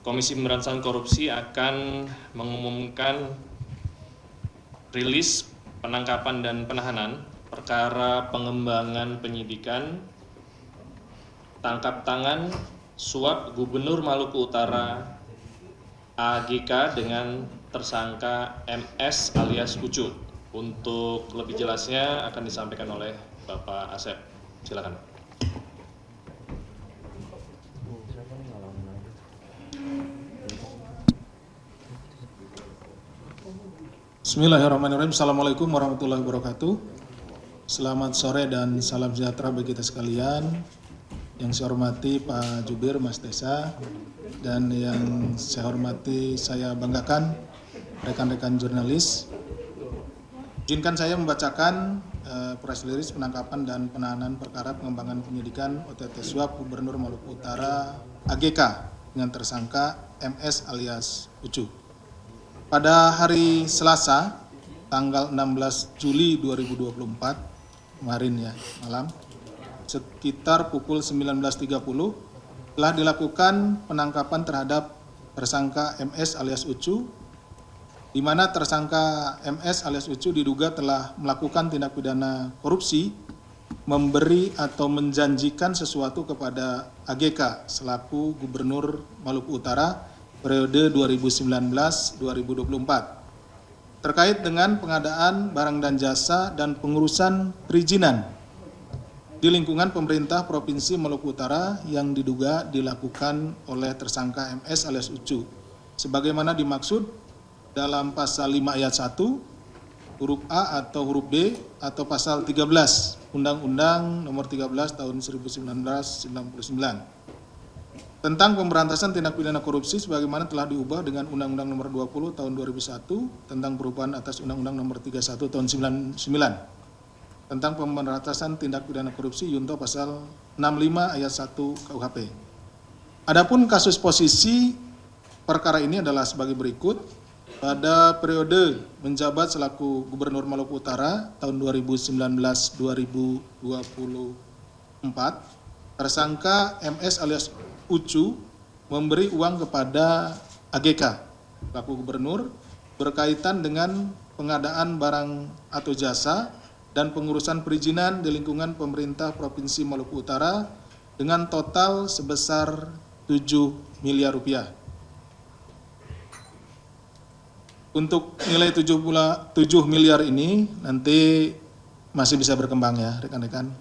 Komisi Pemberantasan Korupsi akan mengumumkan rilis penangkapan dan penahanan perkara pengembangan penyidikan tangkap tangan suap Gubernur Maluku Utara AGK dengan tersangka MS alias Ucu. Untuk lebih jelasnya akan disampaikan oleh Bapak Asep. Silakan. Bismillahirrahmanirrahim. Assalamualaikum warahmatullahi wabarakatuh. Selamat sore dan salam sejahtera bagi kita sekalian. Yang saya hormati Pak Jubir, Mas Desa, dan yang saya hormati, saya banggakan rekan-rekan jurnalis. Izinkan saya membacakan press release penangkapan dan penahanan perkara pengembangan penyidikan OTT suap Gubernur Maluku Utara AGK dengan tersangka MS alias Ucu. Pada hari Selasa, tanggal 16 Juli 2024, kemarin ya, malam, sekitar pukul 19.30, telah dilakukan penangkapan terhadap tersangka MS alias Ucu, di mana tersangka MS alias Ucu diduga telah melakukan tindak pidana korupsi, memberi atau menjanjikan sesuatu kepada AGK selaku Gubernur Maluku Utara periode 2019-2024 terkait dengan pengadaan barang dan jasa dan pengurusan perizinan di lingkungan pemerintah Provinsi Maluku Utara yang diduga dilakukan oleh tersangka MS alias Ucu sebagaimana dimaksud dalam pasal 5 ayat 1 huruf A atau huruf B atau pasal 13 Undang-Undang Nomor 13 Tahun 1999 tentang pemberantasan tindak pidana korupsi sebagaimana telah diubah dengan Undang-Undang Nomor 20 Tahun 2001 tentang perubahan atas Undang-Undang Nomor 31 Tahun 99 tentang pemberantasan tindak pidana korupsi junto pasal 65 ayat 1 KUHP. Adapun kasus posisi perkara ini adalah sebagai berikut. Pada periode menjabat selaku Gubernur Maluku Utara tahun 2019-2024, tersangka MS alias Ucu memberi uang kepada AGK selaku Gubernur berkaitan dengan pengadaan barang atau jasa dan pengurusan perizinan di lingkungan pemerintah Provinsi Maluku Utara dengan total sebesar 7 miliar rupiah. Untuk nilai 7 miliar ini nanti masih bisa berkembang ya rekan-rekan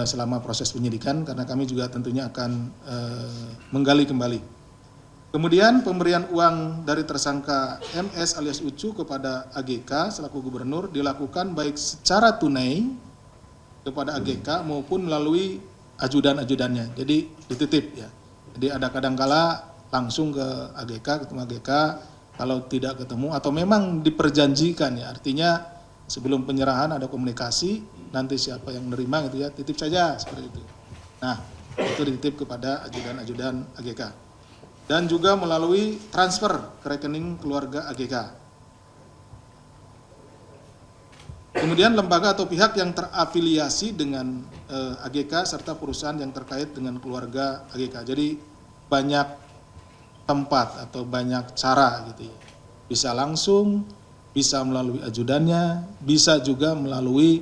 selama proses penyidikan karena kami juga tentunya akan menggali kembali. Kemudian pemberian uang dari tersangka MS alias Ucu kepada AGK selaku Gubernur dilakukan baik secara tunai kepada AGK maupun melalui ajudan-ajudannya. Jadi dititip ya. Jadi ada kadangkala langsung ke AGK, ketemu AGK. Kalau tidak ketemu atau memang diperjanjikan ya, artinya sebelum penyerahan ada komunikasi, nanti siapa yang menerima gitu ya, titip saja seperti itu. Nah, itu dititip kepada ajudan-ajudan AGK. Dan juga melalui transfer ke rekening keluarga AGK. Kemudian lembaga atau pihak yang terafiliasi dengan AGK serta perusahaan yang terkait dengan keluarga AGK. Jadi banyak tempat atau banyak cara gitu ya. Bisa langsung, bisa melalui ajudannya, bisa juga melalui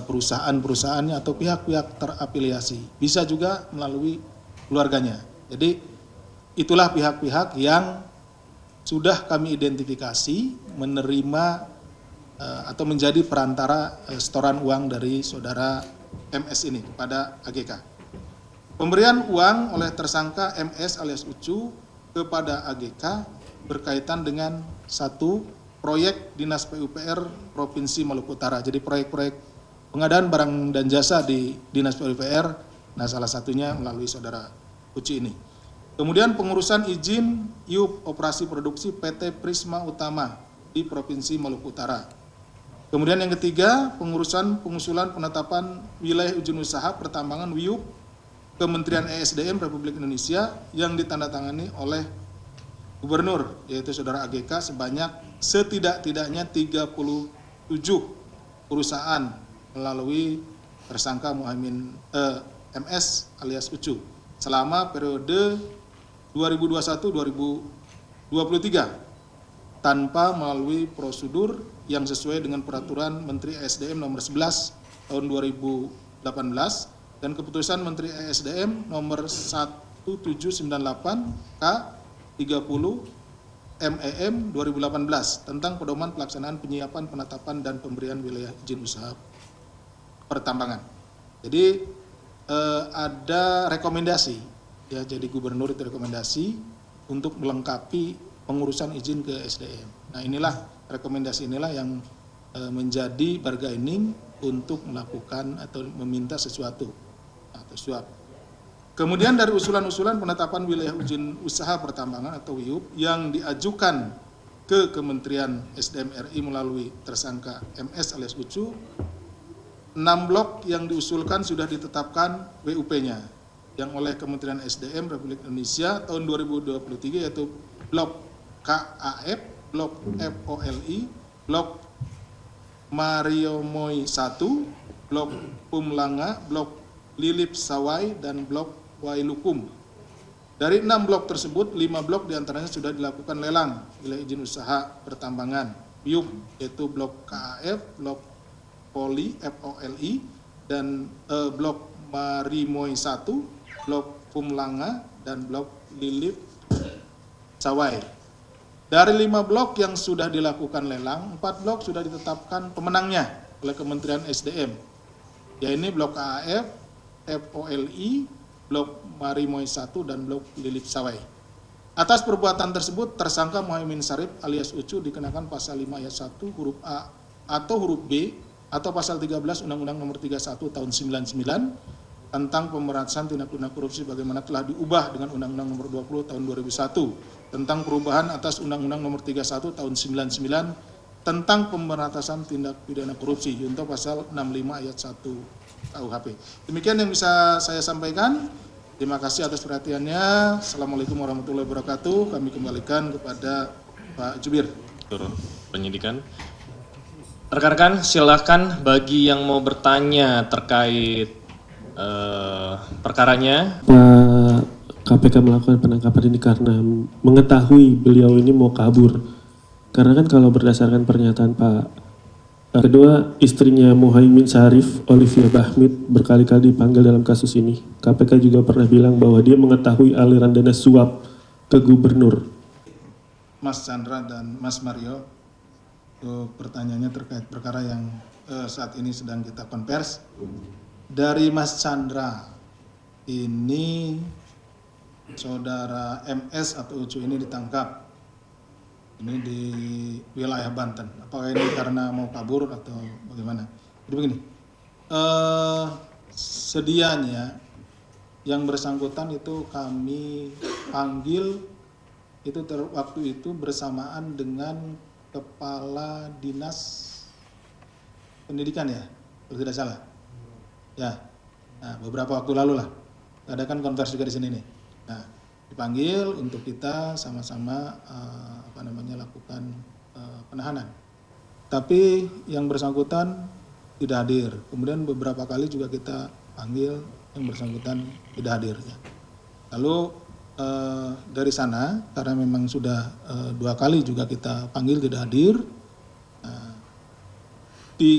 perusahaan-perusahaannya atau pihak-pihak terafiliasi. Bisa juga melalui keluarganya. Jadi itulah pihak-pihak yang sudah kami identifikasi menerima atau menjadi perantara setoran uang dari saudara MS ini kepada AGK. Pemberian uang oleh tersangka MS alias Ucu kepada AGK berkaitan dengan satu proyek Dinas PUPR Provinsi Maluku Utara. Jadi proyek-proyek pengadaan barang dan jasa di Dinas PUPR, nah salah satunya melalui saudara Ucu ini. Kemudian pengurusan izin IUP operasi produksi PT Prisma Utama di Provinsi Maluku Utara. Kemudian yang ketiga, pengusulan penetapan wilayah izin usaha pertambangan WIUP Kementerian ESDM Republik Indonesia yang ditandatangani oleh Gubernur, yaitu saudara AGK sebanyak setidak-tidaknya 37 perusahaan melalui tersangka MS alias Ucu selama periode 2021-2023 tanpa melalui prosedur yang sesuai dengan peraturan Menteri ESDM nomor 11 tahun 2018 dan keputusan Menteri ESDM nomor 1798 K 30 MEM 2018 tentang pedoman pelaksanaan penyiapan, penetapan dan pemberian wilayah izin usaha pertambangan. Jadi ada rekomendasi ya, jadi gubernur itu rekomendasi untuk melengkapi pengurusan izin ke SDM. Nah, inilah rekomendasi inilah yang menjadi bargaining untuk melakukan atau meminta sesuatu atau suap. Kemudian dari usulan-usulan penetapan wilayah izin usaha pertambangan atau WIUP yang diajukan ke Kementerian SDM RI melalui tersangka MS alias Ucu, 6 blok yang diusulkan sudah ditetapkan WUP-nya yang oleh Kementerian SDM Republik Indonesia tahun 2023 yaitu blok KAF, blok FOLI, blok Mariomoy 1, blok Pumlanga, blok Lilip Sawai dan blok Wailukum. Dari 6 blok tersebut, 5 blok diantaranya sudah dilakukan lelang wilayah izin usaha pertambangan WIUP, yaitu blok KAF, blok FOLI, dan blok Marimoy 1, blok Pumlanga, dan blok Lilip Sawai. Dari 5 blok yang sudah dilakukan lelang, 4 blok sudah ditetapkan pemenangnya oleh Kementerian SDM, yaitu blok KAF, FOLI, blok Marimoy 1 dan blok Lilip Sawai. Atas perbuatan tersebut, tersangka Muhaimin Syarif alias Ucu dikenakan pasal 5 ayat 1 huruf A atau huruf B atau pasal 13 Undang-Undang Nomor 31 tahun 99 tentang pemberantasan tindak pidana korupsi bagaimana telah diubah dengan Undang-Undang Nomor 20 tahun 2001 tentang perubahan atas Undang-Undang Nomor 31 tahun 99 tentang pemberantasan tindak pidana korupsi junto pasal 65 ayat 1 KUHP. Demikian yang bisa saya sampaikan. Terima kasih atas perhatiannya. Assalamualaikum warahmatullahi wabarakatuh. Kami kembalikan kepada Pak Jubir. Penyidikan. Rekan-rekan, silakan bagi yang mau bertanya terkait perkaranya. Pak KPK melakukan penangkapan ini karena mengetahui beliau ini mau kabur. Karena kan kalau berdasarkan pernyataan Pak kedua, istrinya Muhaimin Syarif, Olivia Bahmid, berkali-kali dipanggil dalam kasus ini. KPK juga pernah bilang bahwa dia mengetahui aliran dana suap ke gubernur. Mas Chandra dan Mas Mario, pertanyaannya terkait perkara yang saat ini sedang kita konvers. Dari Mas Chandra, ini saudara MS atau Ucu ini ditangkap. Ini di wilayah Banten. Apakah ini karena mau kabur atau bagaimana? Jadi begini, sedianya yang bersangkutan itu kami panggil itu waktu itu bersamaan dengan Kepala Dinas Pendidikan ya, kalau tidak salah. Ya, nah, beberapa waktu lalu lah. Ada kan konversi juga di sini nih. Nah, dipanggil untuk kita sama-sama lakukan penahanan. Tapi yang bersangkutan tidak hadir. Kemudian beberapa kali juga kita panggil yang bersangkutan tidak hadir. Lalu dari sana karena memang sudah 2 kali juga kita panggil tidak hadir,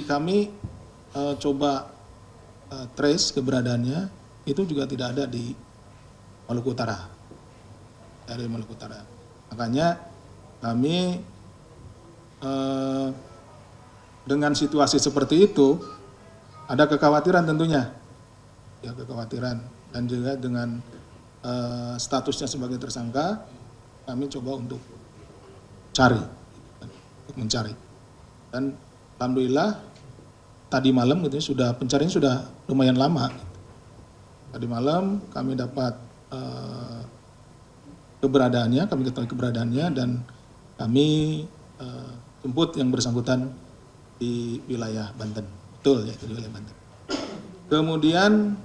kami coba trace keberadaannya, itu juga tidak ada di Maluku Utara. Dari Maluku Utara. Makanya kami dengan situasi seperti itu ada kekhawatiran tentunya, ya kekhawatiran, dan juga dengan statusnya sebagai tersangka, kami coba untuk mencari, dan alhamdulillah tadi malam gitu sudah pencarian sudah lumayan lama. Tadi malam kami dapat keberadaannya, kami ketahui keberadaannya dan kami jemput yang bersangkutan di wilayah Banten. Betul ya, di wilayah Banten. Kemudian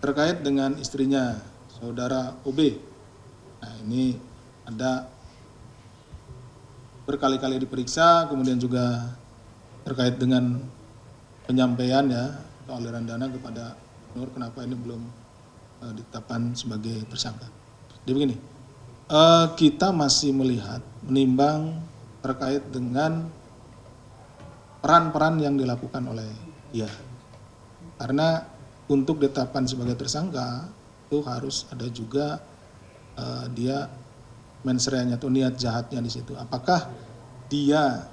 terkait dengan istrinya, saudara OB. Nah, ini ada berkali-kali diperiksa, kemudian juga terkait dengan penyampaian ya atau aliran dana kepada gubernur, kenapa ini belum ditetapkan sebagai tersangka. Jadi begini, kita masih menimbang terkait dengan peran-peran yang dilakukan oleh dia. Karena untuk ditetapkan sebagai tersangka itu harus ada juga dia mens reanya atau niat jahatnya di situ. Apakah dia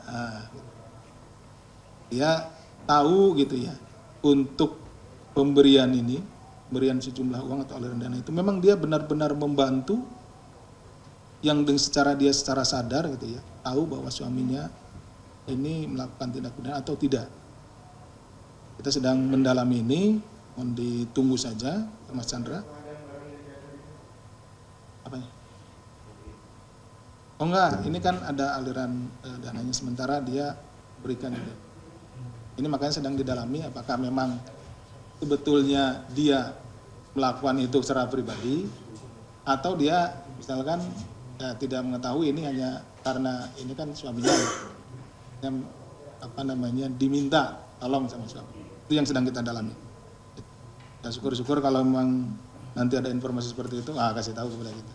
tahu gitu ya untuk pemberian sejumlah uang atau aliran dana itu memang dia benar-benar membantu yang secara sadar gitu ya, tahu bahwa suaminya ini melakukan tindak pidana atau tidak. Kita sedang mendalami ini, mohon ditunggu saja Mas Chandra. Apanya? Oh enggak, ini kan ada aliran dananya sementara dia berikan itu. Ini makanya sedang didalami apakah memang sebetulnya dia melakukan itu secara pribadi atau dia misalkan tidak mengetahui, ini hanya karena ini kan suaminya yang diminta tolong sama suami. Itu yang sedang kita dalami. Dan syukur-syukur kalau memang nanti ada informasi seperti itu, kasih tahu kepada kita.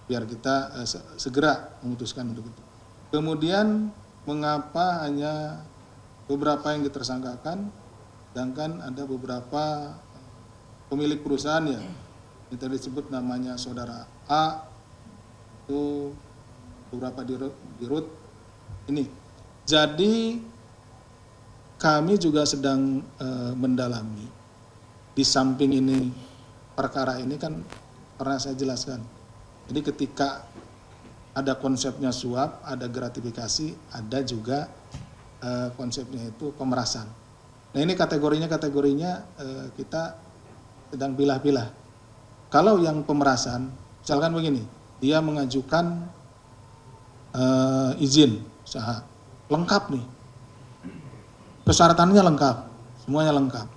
Biar kita segera memutuskan untuk itu. Kemudian mengapa hanya beberapa yang ditersangkakan, sedangkan ada beberapa pemilik perusahaan ya, yang tadi disebut namanya saudara A, itu beberapa di RUT ini. Jadi kami juga sedang mendalami. Di samping ini perkara ini kan pernah saya jelaskan. Jadi ketika ada konsepnya suap, ada gratifikasi, ada juga konsepnya itu pemerasan. Nah ini kategorinya kita sedang pilah-pilah. Kalau yang pemerasan, misalkan begini, dia mengajukan izin usaha, lengkap nih, persyaratannya lengkap, semuanya lengkap.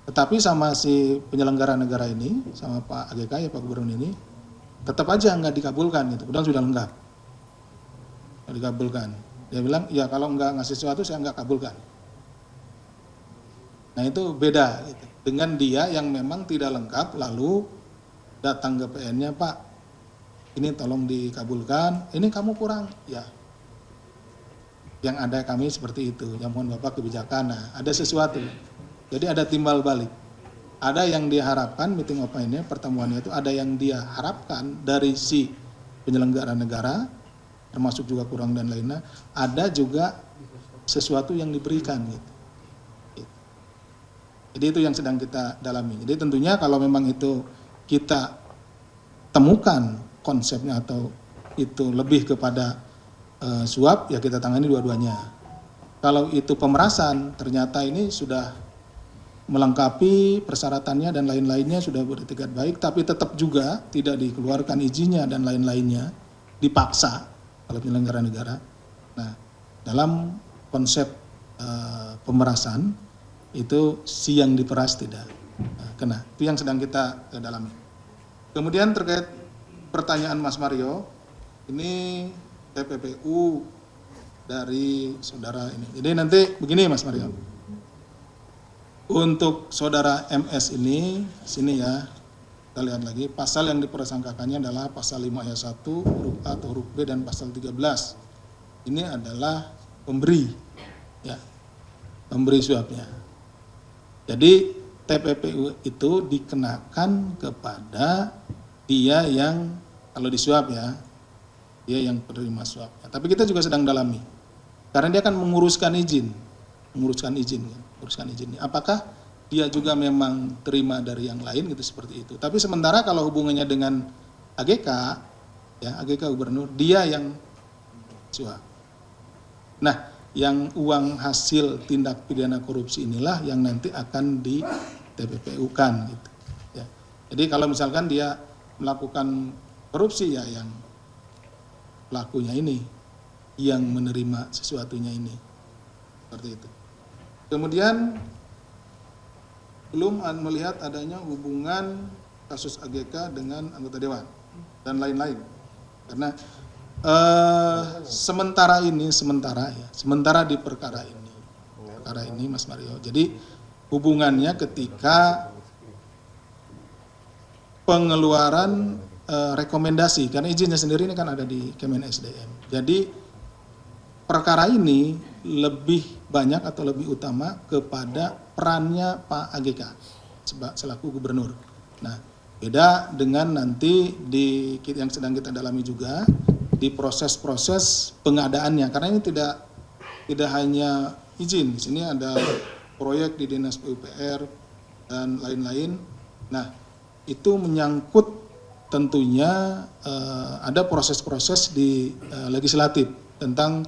Tetapi sama si penyelenggara negara ini, sama Pak AGK ya Pak Gubernur ini, tetap aja nggak dikabulkan gitu, padahal sudah lengkap, nggak dikabulkan. Dia bilang, ya kalau nggak ngasih sesuatu saya nggak kabulkan. Nah itu beda gitu. Dengan dia yang memang tidak lengkap, lalu datang ke PN-nya, Pak, ini tolong dikabulkan, ini kamu kurang, ya. Yang ada kami seperti itu, yang mohon Bapak kebijakan, nah ada sesuatu. Jadi ada timbal balik. Ada yang diharapkan meeting of mind-nya, pertemuannya itu ada yang dia harapkan dari si penyelenggara negara, termasuk juga kurang dan lainnya, ada juga sesuatu yang diberikan gitu. Jadi itu yang sedang kita dalami. Jadi tentunya kalau memang itu kita temukan konsepnya atau itu lebih kepada suap, ya kita tangani dua-duanya. Kalau itu pemerasan, ternyata ini sudah melengkapi persyaratannya dan lain-lainnya, sudah beretikat baik, tapi tetap juga tidak dikeluarkan izinnya dan lain-lainnya, dipaksa oleh penyelenggara negara. Nah, dalam konsep pemerasan, itu si yang diperas tidak kena. Itu yang sedang kita dalami. Kemudian terkait pertanyaan Mas Mario, ini TPPU dari saudara ini. Jadi nanti begini Mas Mario, untuk saudara MS ini, sini ya, kita lihat lagi, pasal yang dipersangkakannya adalah pasal 5 ayat 1, huruf A atau huruf B, dan pasal 13. Ini adalah pemberi, ya, pemberi suapnya. Jadi TPPU itu dikenakan kepada dia yang, kalau disuap ya, dia yang penerima suapnya. Tapi kita juga sedang dalami, karena dia akan menguruskan izin. Apakah dia juga memang terima dari yang lain gitu, seperti itu. Tapi sementara kalau hubungannya dengan AGK, ya AGK Gubernur, dia yang suap. Nah, yang uang hasil tindak pidana korupsi inilah yang nanti akan di TPPU-kan gitu. Ya. Jadi kalau misalkan dia melakukan korupsi, ya yang pelakunya ini yang menerima sesuatunya ini, seperti itu. Kemudian belum melihat adanya hubungan kasus AGK dengan anggota dewan dan lain-lain, karena sementara di perkara ini perkara ini, Mas Mario. Jadi hubungannya ketika pengeluaran rekomendasi, karena izinnya sendiri ini kan ada di Kemen SDM. Jadi perkara ini lebih banyak atau lebih utama kepada perannya Pak AGK selaku gubernur. Nah, beda dengan nanti yang sedang kita dalami juga di proses-proses pengadaannya, karena ini tidak hanya izin, di sini ada proyek di Dinas PUPR dan lain-lain. Nah, itu menyangkut tentunya ada proses-proses di legislatif tentang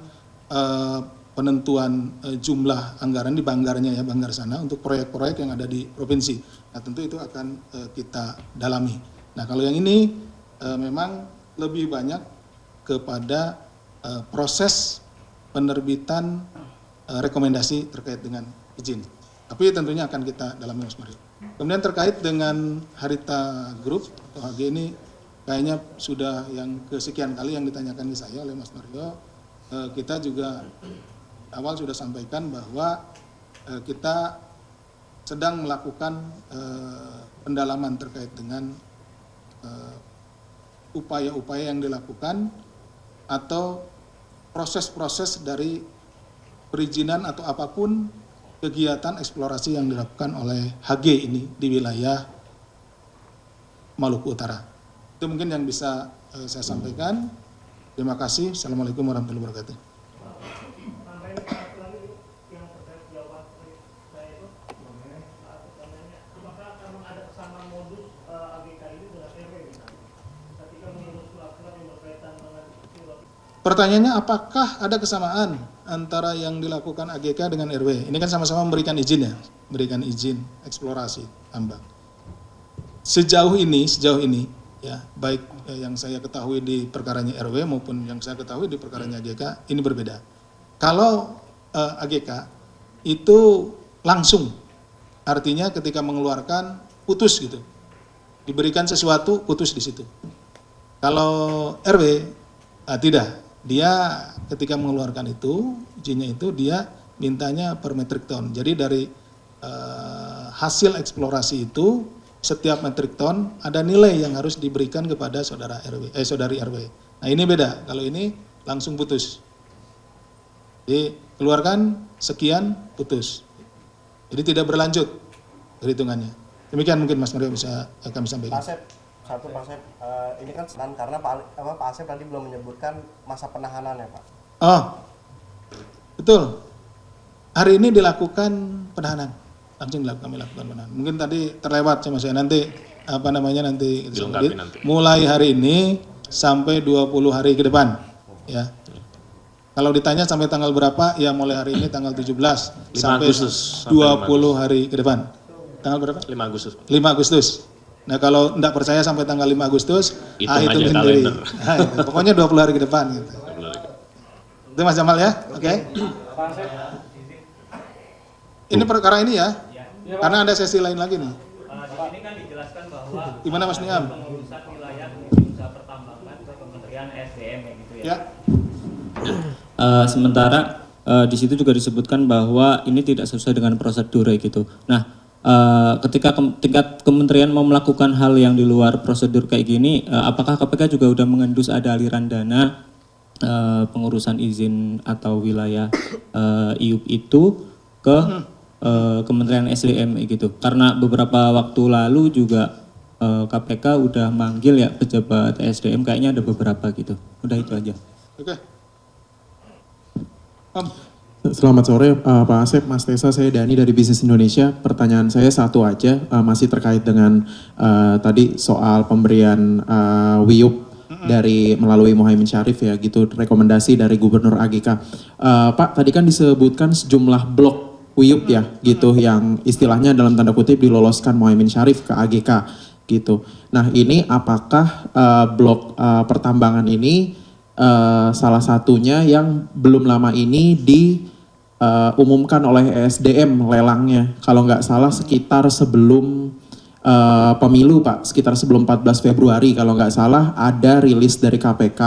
penentuan jumlah anggaran di Banggarnya ya, Banggar sana untuk proyek-proyek yang ada di provinsi. Nah, tentu itu akan kita dalami. Nah, kalau yang ini memang lebih banyak kepada proses penerbitan rekomendasi terkait dengan izin. Tapi tentunya akan kita dalami, Mas Mario. Kemudian terkait dengan Harita Group atau HG ini kayaknya sudah yang kesekian kali yang ditanyakan ke saya oleh Mas Mario. Kita juga awal sudah sampaikan bahwa kita sedang melakukan pendalaman terkait dengan upaya-upaya yang dilakukan atau proses-proses dari perizinan atau apapun kegiatan eksplorasi yang dilakukan oleh HG ini di wilayah Maluku Utara. Itu mungkin yang bisa saya sampaikan. Terima kasih. Assalamualaikum warahmatullahi wabarakatuh. Pertanyaannya, apakah ada kesamaan antara yang dilakukan AGK dengan RW? Ini kan sama-sama memberikan izin ya, memberikan izin eksplorasi tambang. Sejauh ini ya, baik yang saya ketahui di perkaranya RW maupun yang saya ketahui di perkaranya AGK ini berbeda. Kalau AGK itu langsung, artinya ketika mengeluarkan putus gitu, diberikan sesuatu putus di situ. Kalau RW tidak. Dia ketika mengeluarkan itu, izinnya itu dia mintanya per metrik ton. Jadi dari hasil eksplorasi itu setiap metrik ton ada nilai yang harus diberikan kepada saudari RW. Nah, ini beda. Kalau ini langsung putus. Jadi keluarkan sekian putus. Jadi tidak berlanjut perhitungannya. Demikian mungkin Mas Mario bisa kami sampaikan. Pak Asep, ini kan karena Pak Asep tadi belum menyebutkan masa penahanan ya Pak. Oh, betul. Hari ini dilakukan penahanan, langsung kami lakukan penahanan. Mungkin tadi terlewat sama saya, nanti nanti mulai hari ini sampai 20 hari ke depan, ya. Kalau ditanya sampai tanggal berapa, ya mulai hari ini tanggal 17 sampai Agustus, 20 hari ke depan. Tanggal berapa? 5 Agustus. 5 Agustus. Nah, kalau tidak percaya sampai tanggal 5 Agustus, hitung sendiri. kalender. Nah, itu. Pokoknya 20 hari ke depan gitu. Itu Mas Jamal ya, oke? Ini perkara ini ya, karena ada sesi lain lagi nih. Di sini kan dijelaskan bahwa Gimana Mas Niam? pengurusan wilayah usaha pertambangan ke Kementerian SDM ya gitu ya. Ya. Sementara di situ juga disebutkan bahwa ini tidak sesuai dengan prosedur gitu. Nah, ketika tingkat kementerian mau melakukan hal yang di luar prosedur kayak gini, apakah KPK juga udah mengendus ada aliran dana pengurusan izin atau wilayah IUP itu ke Kementerian SDM gitu? Karena beberapa waktu lalu juga KPK udah manggil ya pejabat SDM, kayaknya ada beberapa gitu. Udah itu aja. Oke. Selamat sore Pak Asep, Mas Tesa, saya Dani dari Bisnis Indonesia. Pertanyaan saya satu aja, masih terkait dengan tadi soal pemberian WIUP dari melalui Muhaimin Syarif ya gitu, rekomendasi dari Gubernur AGK. Pak, tadi kan disebutkan sejumlah blok WIUP ya gitu yang istilahnya dalam tanda kutip diloloskan Muhaimin Syarif ke AGK gitu. Nah, ini apakah blok pertambangan ini salah satunya yang belum lama ini diumumkan oleh ESDM lelangnya, kalau nggak salah sekitar sebelum pemilu Pak, sekitar sebelum 14 Februari kalau nggak salah ada rilis dari KPK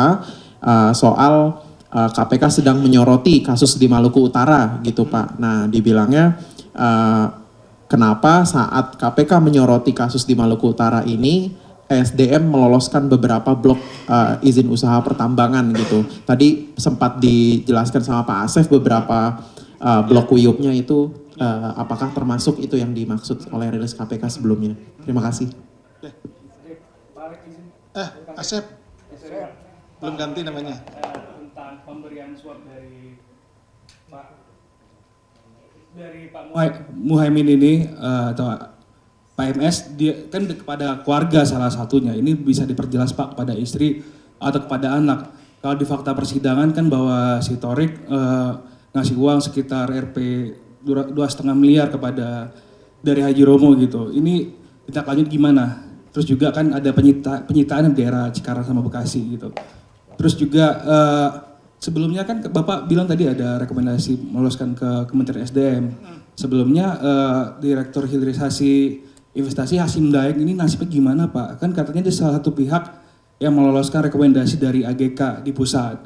soal KPK sedang menyoroti kasus di Maluku Utara gitu Pak. Nah dibilangnya kenapa saat KPK menyoroti kasus di Maluku Utara ini ESDM meloloskan beberapa blok izin usaha pertambangan gitu. Tadi sempat dijelaskan sama Pak Asef beberapa blok WIUP-nya itu apakah termasuk itu yang dimaksud oleh rilis KPK sebelumnya. Terima kasih. Asep, belum ganti namanya. Tentang pemberian suap dari Pak Muhaimin ini atau Pak MS, dia kan kepada keluarga salah satunya. Ini bisa diperjelas Pak kepada istri atau kepada anak. Kalau di fakta persidangan kan bahwa si Torik ngasih uang sekitar Rp 2,5 miliar kepada dari Haji Romo gitu. Ini tindak lanjut gimana? Terus juga kan ada penyitaan di daerah Cikarang sama Bekasi gitu. Terus juga sebelumnya kan Bapak bilang tadi ada rekomendasi meloloskan ke Kementerian SDM. Sebelumnya Direktur Hilirisasi Investasi Hasim Daeng ini nasibnya gimana Pak? Kan katanya dia salah satu pihak yang meloloskan rekomendasi dari AGK di pusat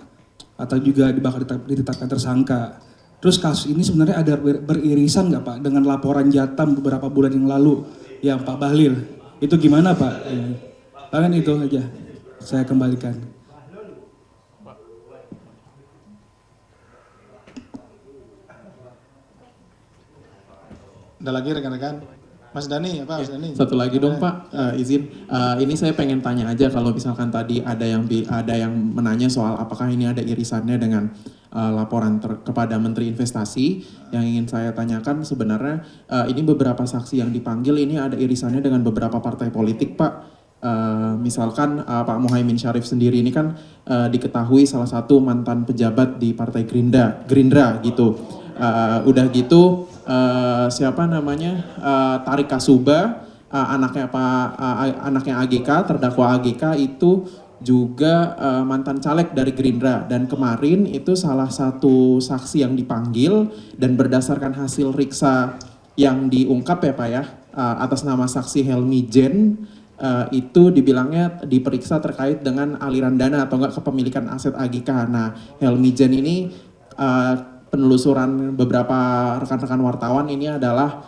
atau juga ditetapkan tersangka. Terus kasus ini sebenarnya ada beririsan nggak Pak dengan laporan Jatam beberapa bulan yang lalu yang Pak Bahlil? Itu gimana Pak? Kan itu aja. Saya kembalikan. Ada lagi rekan-rekan? Mas Dani, apa Mas Dani? Satu lagi dong Pak, izin. Ini saya pengen tanya aja kalau misalkan tadi ada yang menanya soal apakah ini ada irisannya dengan laporan kepada Menteri Investasi. Yang ingin saya tanyakan sebenarnya ini beberapa saksi yang dipanggil ini ada irisannya dengan beberapa partai politik Pak. Misalkan Pak Muhaimin Syarif sendiri ini kan diketahui salah satu mantan pejabat di Partai Gerindra gitu. Udah gitu siapa namanya Tarik Kasuba anaknya AGK, terdakwa AGK itu juga mantan caleg dari Gerindra, dan kemarin itu salah satu saksi yang dipanggil dan berdasarkan hasil riksa yang diungkap ya Pak ya atas nama saksi Helmi Jen itu dibilangnya diperiksa terkait dengan aliran dana atau enggak kepemilikan aset AGK. Nah Helmi Jen ini penelusuran beberapa rekan-rekan wartawan ini adalah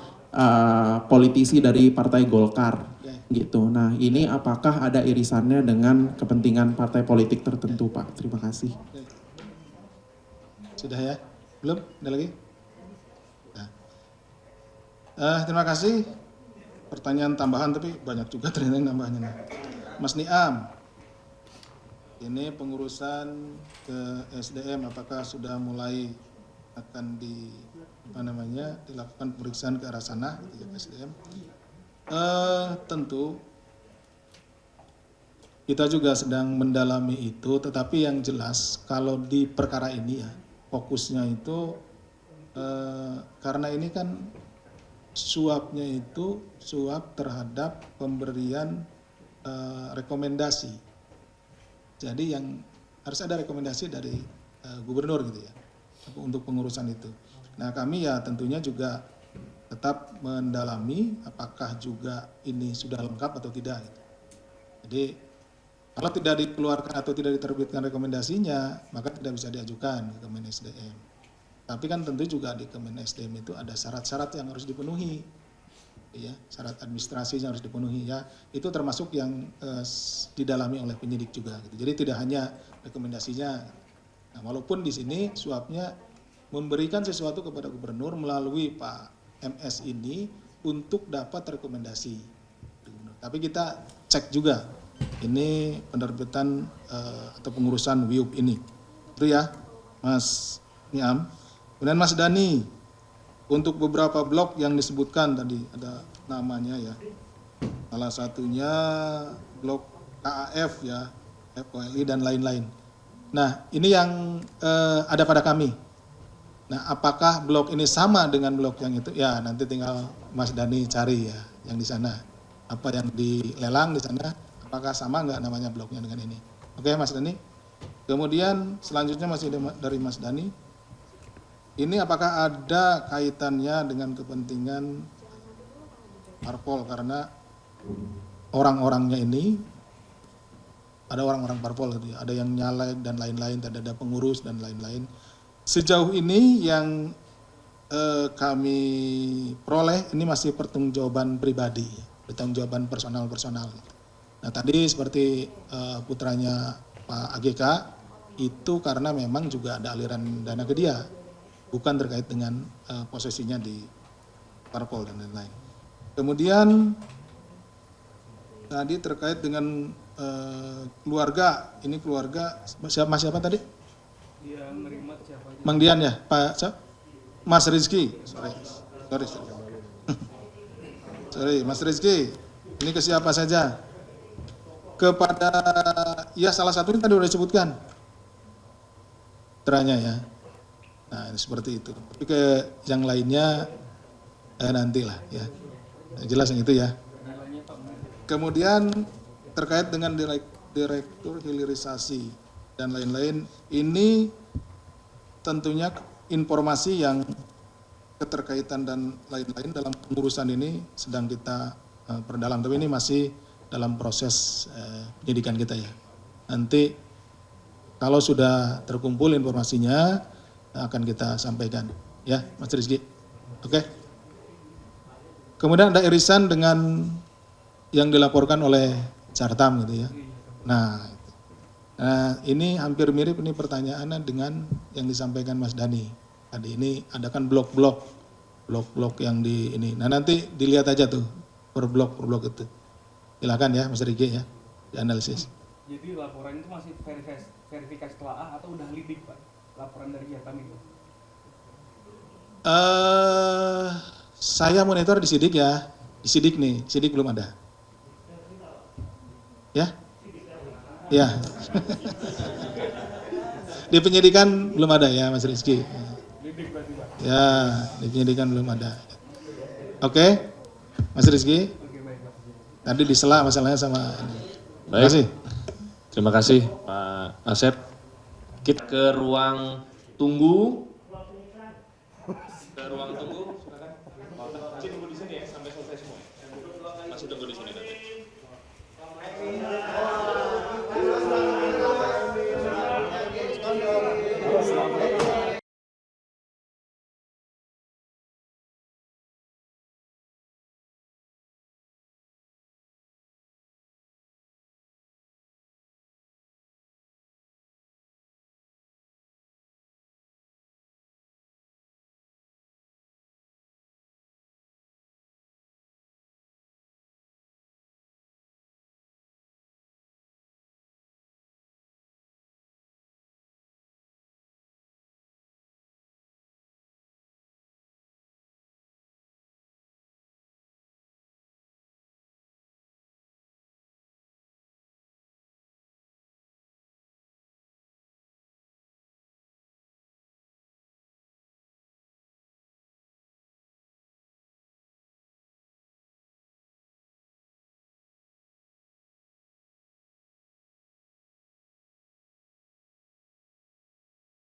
politisi dari Partai Golkar gitu. Nah ini apakah ada irisannya dengan kepentingan partai politik tertentu Pak? Terima kasih. Sudah ya? Belum? Ada lagi? Nah. Terima kasih. Pertanyaan tambahan tapi banyak juga ternyata nambahnya. Mas Niam, ini pengurusan ke SDM apakah sudah mulai akan dilakukan pemeriksaan ke arah sana gitu ya, SDM. Tentu kita juga sedang mendalami itu, tetapi yang jelas kalau di perkara ini ya fokusnya itu karena ini kan suapnya itu suap terhadap pemberian rekomendasi. Jadi yang harus ada rekomendasi dari gubernur gitu ya untuk pengurusan itu. Nah kami ya tentunya juga tetap mendalami apakah juga ini sudah lengkap atau tidak. Gitu. Jadi kalau tidak dikeluarkan atau tidak diterbitkan rekomendasinya maka tidak bisa diajukan ke Kemen SDM. Tapi kan tentu juga di Kemen SDM itu ada syarat-syarat yang harus dipenuhi, ya syarat administrasi yang harus dipenuhi ya. Itu termasuk yang didalami oleh penyidik juga. Gitu. Jadi tidak hanya rekomendasinya. Nah, walaupun di sini suapnya memberikan sesuatu kepada gubernur melalui Pak MS ini untuk dapat rekomendasi. Tapi kita cek juga ini penerbitan atau pengurusan WIUP ini. Itu ya Mas Niam. Kemudian Mas Dani, untuk beberapa blok yang disebutkan tadi ada namanya ya. Salah satunya blok KAF ya, FOLI dan lain-lain. Nah, ini yang ada pada kami. Nah, apakah blok ini sama dengan blok yang itu? Ya, nanti tinggal Mas Dani cari ya, yang di sana. Apa yang dilelang di sana, apakah sama nggak namanya bloknya dengan ini? Oke, Mas Dani. Kemudian selanjutnya masih dari Mas Dani. Ini apakah ada kaitannya dengan kepentingan parpol? Karena orang-orangnya ini ada orang-orang parpol gitu ya, ada yang nyalek dan lain-lain, ada pengurus dan lain-lain. Sejauh ini yang kami peroleh ini masih pertanggungjawaban pribadi, pertanggungjawaban personal. Nah tadi seperti putranya Pak AGK itu karena memang juga ada aliran dana ke dia, bukan terkait dengan posisinya di parpol dan lain-lain. Kemudian tadi terkait dengan keluarga, ini keluarga siapa tadi? Mang Dian ya, Pak Mas Rizky, sorry. Sorry, Mas Rizky, ini ke siapa saja? Kepada, ya salah satu ini tadi sudah disebutkan, putranya ya. Nah seperti itu. Tapi ke yang lainnya nantilah ya. Jelas yang itu ya. Kemudian terkait dengan direktur hilirisasi dan lain-lain, ini tentunya informasi yang keterkaitan dan lain-lain dalam pengurusan ini sedang kita perdalam, tapi ini masih dalam proses penyidikan kita ya. Nanti kalau sudah terkumpul informasinya akan kita sampaikan ya Mas Rizky. Oke. Kemudian ada irisan dengan yang dilaporkan oleh Cartam gitu ya. Nah ini hampir mirip ini pertanyaannya dengan yang disampaikan Mas Dhani. Tadi ini ada kan blok-blok yang di ini. Nah nanti dilihat aja tuh per blok itu. Silakan ya Mas Riki ya, dianalisis. Jadi laporan itu masih verifikasi telaah atau udah lidik Pak? Laporan dari Cartam itu? Saya monitor di sidik ya, di sidik nih, sidik belum ada. Ya? Ya. Di penyidikan belum ada ya Mas Rizky. Ya, di penyidikan belum ada. Oke, Mas Rizky. Tadi disela masalahnya sama. Baik. Terima kasih Pak Asep. Kita ke ruang tunggu. Silakan. Tunggu di sini ya sampai selesai semua. Masih tunggu di sini nanti.